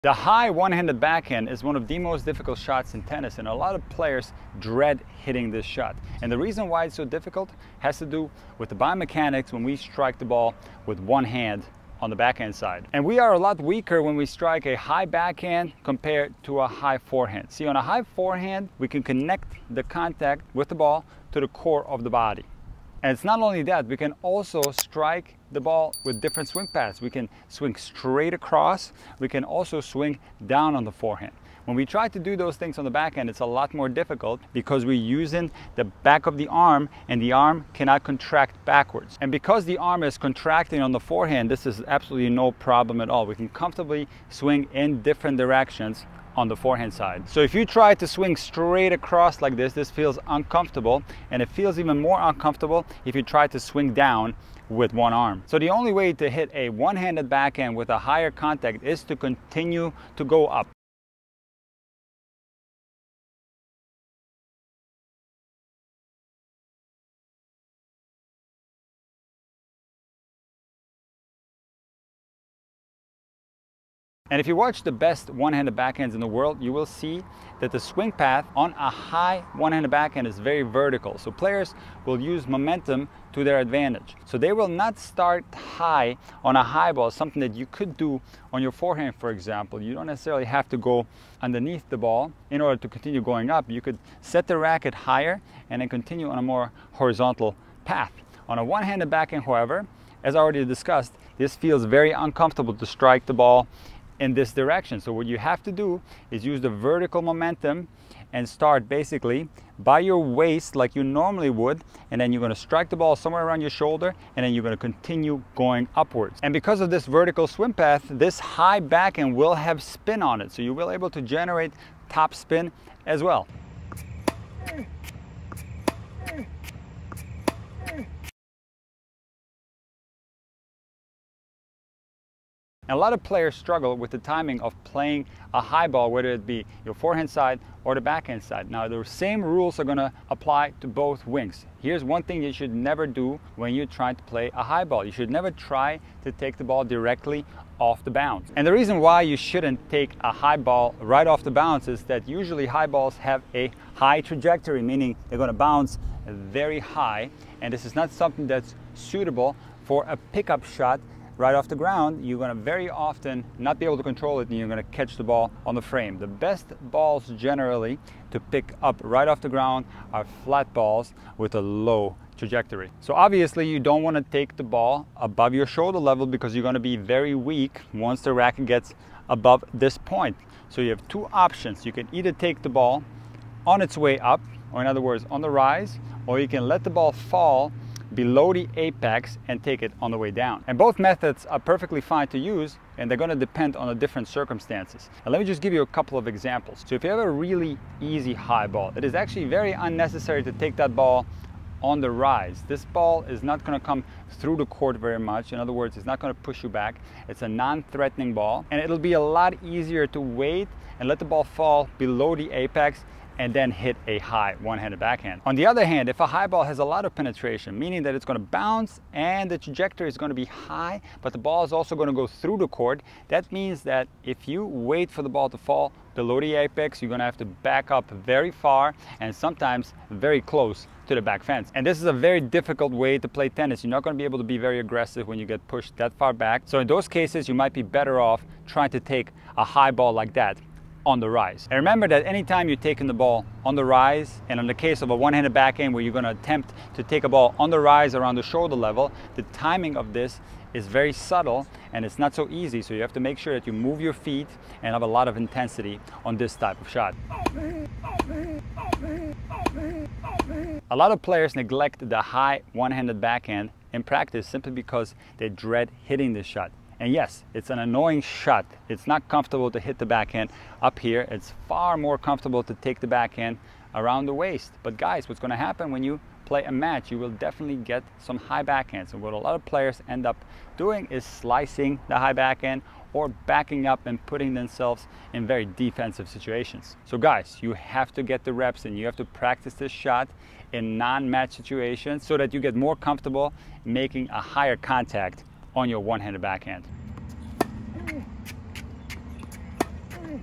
The high one-handed backhand is one of the most difficult shots in tennis, and a lot of players dread hitting this shot. And the reason why it's so difficult has to do with the biomechanics when we strike the ball with one hand on the backhand side. And we are a lot weaker when we strike a high backhand compared to a high forehand. See, on a high forehand, we can connect the contact with the ball to the core of the body. And it's not only that, we can also strike the ball with different swing paths. We can swing straight across. We can also swing down on the forehand. When we try to do those things on the backhand, it's a lot more difficult because we're using the back of the arm, and the arm cannot contract backwards. And because the arm is contracting on the forehand, this is absolutely no problem at all. We can comfortably swing in different directions on the forehand side. So if you try to swing straight across like this feels uncomfortable, and it feels even more uncomfortable if you try to swing down with one arm. So the only way to hit a one-handed backhand with a higher contact is to continue to go up. And if you watch the best one-handed backhands in the world, you will see that the swing path on a high one-handed backhand is very vertical. So players will use momentum to their advantage. So they will not start high on a high ball, something that you could do on your forehand, for example. You don't necessarily have to go underneath the ball in order to continue going up. You could set the racket higher and then continue on a more horizontal path. On a one-handed backhand, however, as I already discussed, this feels very uncomfortable to strike the ball in this direction. So what you have to do is use the vertical momentum and start basically by your waist like you normally would, and then you're going to strike the ball somewhere around your shoulder, and then you're going to continue going upwards. And because of this vertical swim path, this high backhand will have spin on it, so you will be able to generate top spin as well. A lot of players struggle with the timing of playing a high ball, whether it be your forehand side or the backhand side. Now, the same rules are going to apply to both wings. Here's one thing you should never do when you're trying to play a high ball. You should never try to take the ball directly off the bounce. And the reason why you shouldn't take a high ball right off the bounce is that usually high balls have a high trajectory, meaning they're going to bounce very high, and this is not something that's suitable for a pickup shot right off the ground. You're going to very often not be able to control it, and you're going to catch the ball on the frame. The best balls generally to pick up right off the ground are flat balls with a low trajectory. So obviously you don't want to take the ball above your shoulder level because you're going to be very weak once the racket gets above this point. So you have two options. You can either take the ball on its way up, or in other words on the rise, or you can let the ball fall below the apex and take it on the way down. And both methods are perfectly fine to use, and they're going to depend on the different circumstances. And let me just give you a couple of examples. So if you have a really easy high ball, it is actually very unnecessary to take that ball on the rise. This ball is not going to come through the court very much. In other words, it's not going to push you back. It's a non-threatening ball, and it'll be a lot easier to wait and let the ball fall below the apex and then hit a high one-handed backhand. On the other hand, if a high ball has a lot of penetration, meaning that it's going to bounce and the trajectory is going to be high, but the ball is also going to go through the court, that means that if you wait for the ball to fall below the apex, you're going to have to back up very far and sometimes very close to the back fence. And this is a very difficult way to play tennis. You're not going to be able to be very aggressive when you get pushed that far back. So in those cases, you might be better off trying to take a high ball like that on the rise. And remember that anytime you're taking the ball on the rise, and in the case of a one-handed backhand where you're going to attempt to take a ball on the rise around the shoulder level, the timing of this is very subtle and it's not so easy. So you have to make sure that you move your feet and have a lot of intensity on this type of shot. A lot of players neglect the high one-handed backhand in practice simply because they dread hitting this shot. And yes, it's an annoying shot. It's not comfortable to hit the backhand up here. It's far more comfortable to take the backhand around the waist. But guys, what's going to happen when you play a match, you will definitely get some high backhands. And what a lot of players end up doing is slicing the high backhand or backing up and putting themselves in very defensive situations. So guys, you have to get the reps in. You have to practice this shot in non-match situations so that you get more comfortable making a higher contact on your one-handed backhand. Hey.